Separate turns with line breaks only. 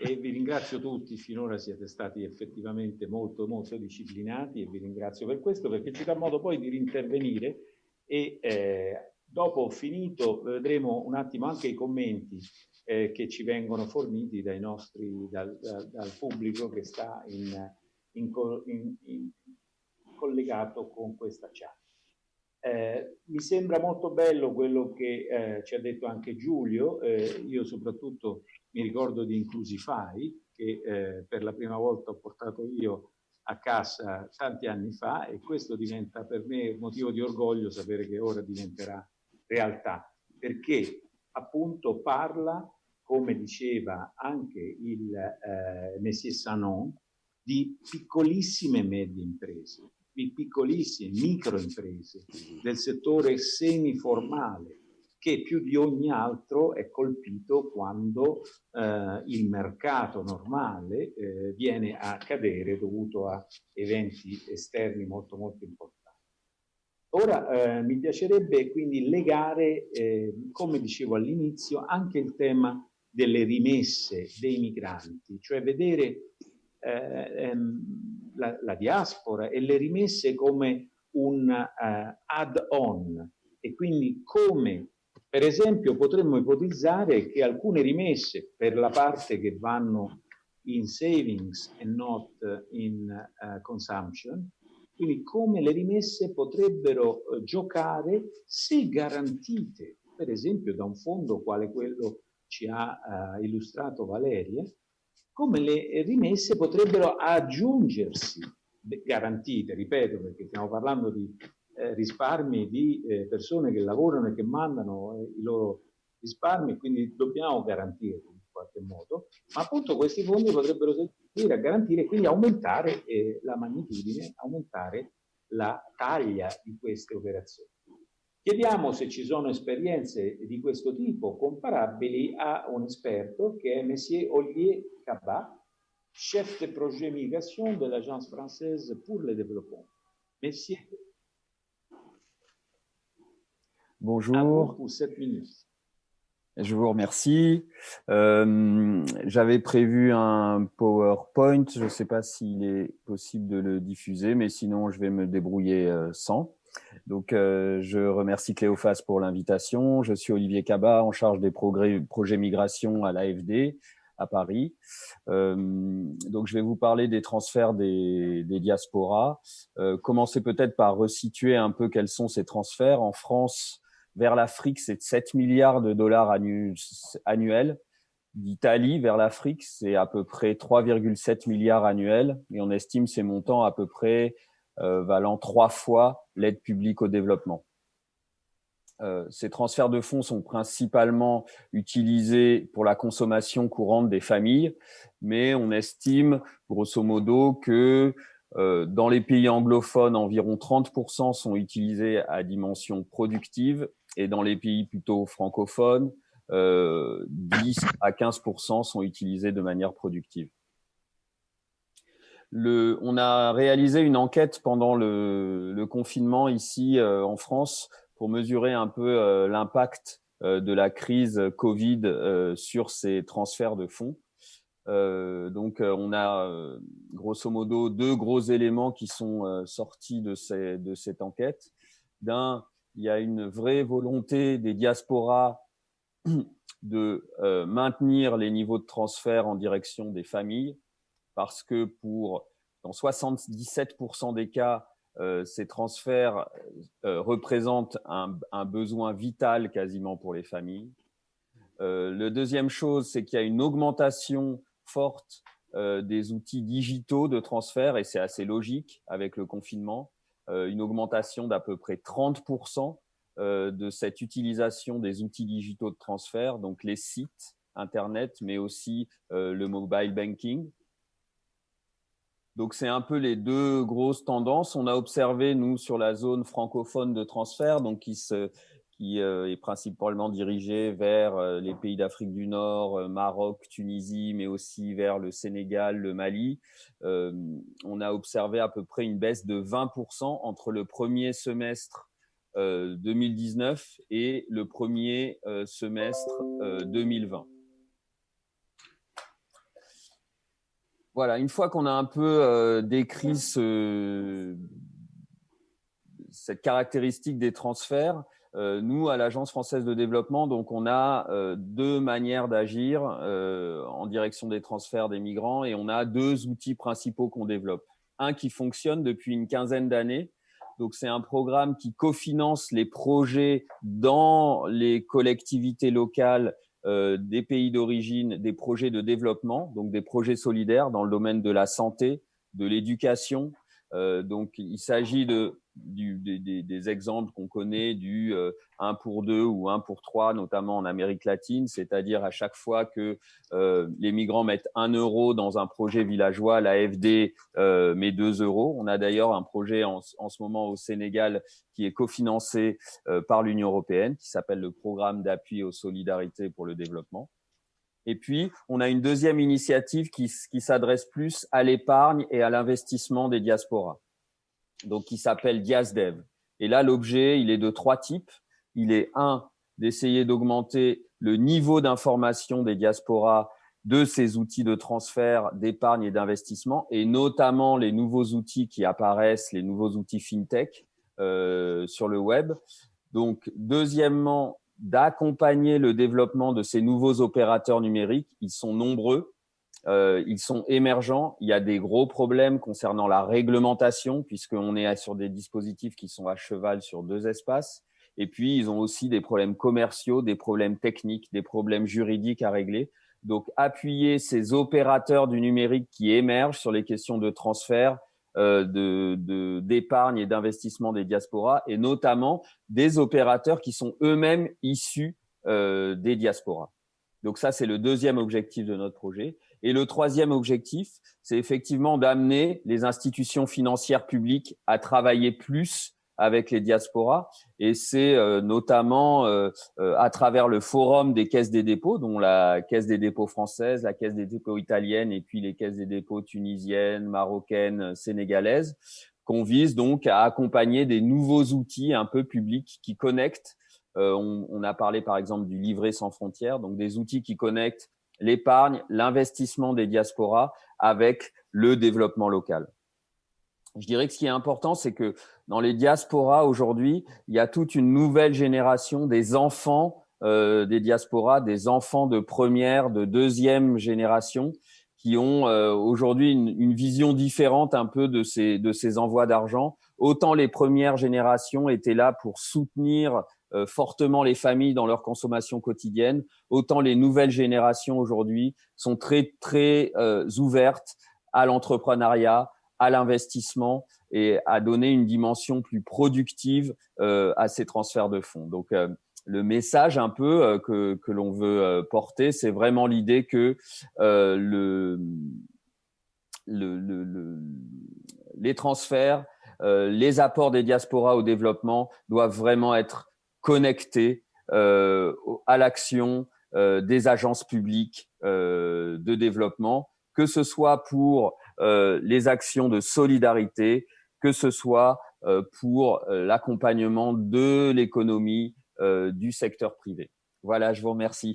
e vi ringrazio tutti, finora siete stati effettivamente molto, molto disciplinati e vi ringrazio per questo, perché ci dà modo poi di rintervenire e dopo ho finito vedremo un attimo anche i commenti che ci vengono forniti dal pubblico che sta collegato con questa chat. Mi sembra molto bello quello che ci ha detto anche Giulio. Io soprattutto mi ricordo di Inclusify, che per la prima volta ho portato io a casa tanti anni fa, e questo diventa per me motivo di orgoglio sapere che ora diventerà realtà, perché appunto parla, come diceva anche il Messier Sanon, di piccolissime e medie imprese, di piccolissime microimprese del settore semiformale, che più di ogni altro è colpito quando il mercato normale viene a cadere dovuto a eventi esterni molto molto importanti. Ora mi piacerebbe quindi legare, come dicevo all'inizio, anche il tema delle rimesse dei migranti, cioè vedere la diaspora e le rimesse come un add-on, e quindi come per esempio potremmo ipotizzare che alcune rimesse per la parte che vanno in savings e not in consumption, quindi come le rimesse potrebbero giocare, se garantite per esempio da un fondo quale quello ci ha illustrato Valeria, come le rimesse potrebbero aggiungersi, garantite, ripeto, perché stiamo parlando di risparmi di persone che lavorano e che mandano i loro risparmi, quindi dobbiamo garantirli in qualche modo, ma appunto questi fondi potrebbero servire a garantire e quindi aumentare la magnitudine, aumentare la taglia di queste operazioni. Chiediamo se ci sono esperienze di questo tipo comparabili a un esperto che è Monsieur Olivier Cabat, chef de projet migration de l'Agence française pour le développement. Monsieur,
bonjour.
Pour 7 minutes.
Je vous remercie. J'avais prévu un PowerPoint. Je ne sais pas s'il est possible de le diffuser, mais sinon, je vais me débrouiller sans. Donc, je remercie Cléophas pour l'invitation. Je suis Olivier Cabat, en charge des projets migration à l'AFD à Paris. Donc, je vais vous parler des transferts des diasporas. Commencer peut-être par resituer un peu quels sont ces transferts. En France, vers l'Afrique, c'est 7 milliards de dollars annuels. D'Italie vers l'Afrique, c'est à peu près 3,7 milliards annuels. Et on estime ces montants à peu près valant 3 fois l'aide publique au développement. Ces transferts de fonds sont principalement utilisés pour la consommation courante des familles, mais on estime grosso modo que dans les pays anglophones, environ 30% sont utilisés à dimension productive, et dans les pays plutôt francophones, 10 à 15% sont utilisés de manière productive. On a réalisé une enquête pendant le confinement ici en France pour mesurer un peu l'impact de la crise Covid sur ces transferts de fonds. Donc, on a grosso modo 2 gros éléments qui sont sortis de cette enquête. D'un, il y a une vraie volonté des diasporas de maintenir les niveaux de transfert en direction des familles, parce que dans 77% des cas, ces transferts représentent un besoin vital quasiment pour les familles. Le deuxième chose, c'est qu'il y a une augmentation forte des outils digitaux de transfert, et c'est assez logique avec le confinement, une augmentation d'à peu près 30% de cette utilisation des outils digitaux de transfert, donc les sites Internet, mais aussi le mobile banking. Donc, c'est un peu les 2 grosses tendances. On a observé, nous, sur la zone francophone de transfert, donc qui est principalement dirigée vers les pays d'Afrique du Nord, Maroc, Tunisie, mais aussi vers le Sénégal, le Mali. On a observé à peu près une baisse de 20% entre le premier semestre 2019 et le premier semestre 2020. Voilà, une fois qu'on a un peu décrit cette caractéristique des transferts, nous, à l'Agence française de développement, donc on a deux manières d'agir en direction des transferts des migrants et on a deux outils principaux qu'on développe. Un qui fonctionne depuis une quinzaine d'années. Donc, c'est un programme qui cofinance les projets dans les collectivités locales des pays d'origine, des projets de développement, donc des projets solidaires dans le domaine de la santé, de l'éducation. Donc, il s'agit des exemples qu'on connaît du 1 pour 2 ou 1 pour 3, notamment en Amérique latine, c'est-à-dire à chaque fois que les migrants mettent 1 euro dans un projet villageois, l'AFD met 2 euros. On a d'ailleurs un projet en ce moment au Sénégal qui est cofinancé par l'Union européenne, qui s'appelle le Programme d'appui aux solidarités pour le développement. Et puis, on a une deuxième initiative qui s'adresse plus à l'épargne et à l'investissement des diasporas, donc qui s'appelle DiasDev. Et là, l'objet, il est de 3 types. Il est d'essayer d'augmenter le niveau d'information des diasporas de ces outils de transfert, d'épargne et d'investissement, et notamment les nouveaux outils qui apparaissent, les nouveaux outils FinTech sur le web. Donc, deuxièmement, d'accompagner le développement de ces nouveaux opérateurs numériques. Ils sont nombreux, ils sont émergents. Il y a des gros problèmes concernant la réglementation puisqu'on est sur des dispositifs qui sont à cheval sur 2 espaces. Et puis, ils ont aussi des problèmes commerciaux, des problèmes techniques, des problèmes juridiques à régler. Donc, appuyer ces opérateurs du numérique qui émergent sur les questions de transfert, d'épargne et d'investissement des diasporas, et notamment des opérateurs qui sont eux-mêmes issus des diasporas. Donc ça, c'est le deuxième objectif de notre projet. Et le troisième objectif, c'est effectivement d'amener les institutions financières publiques à travailler plus avec les diasporas. Et c'est notamment à travers le forum des caisses des dépôts, dont la Caisse des dépôts française, la Caisse des dépôts italienne et puis les caisses des dépôts tunisiennes, marocaines, sénégalaises, qu'on vise donc à accompagner des nouveaux outils un peu publics qui connectent. On a parlé par exemple du livret sans frontières, donc des outils qui connectent l'épargne, l'investissement des diasporas avec le développement local. Je dirais que ce qui est important, c'est que dans les diasporas aujourd'hui, il y a toute une nouvelle génération des enfants des diasporas, des enfants de première, de deuxième génération qui ont aujourd'hui une vision différente un peu de ces envois d'argent. Autant les premières générations étaient là pour soutenir fortement les familles dans leur consommation quotidienne, autant les nouvelles générations aujourd'hui sont très, très ouvertes à l'entrepreneuriat, à l'investissement et à donner une dimension plus productive à ces transferts de fonds. Donc, le message un peu que l'on veut porter, c'est vraiment l'idée que les transferts, les apports des diasporas au développement doivent vraiment être connectés à l'action des agences publiques de développement, que ce soit pour les actions de solidarité, que ce soit pour l'accompagnement de l'économie du secteur privé. Voilà, je vous remercie.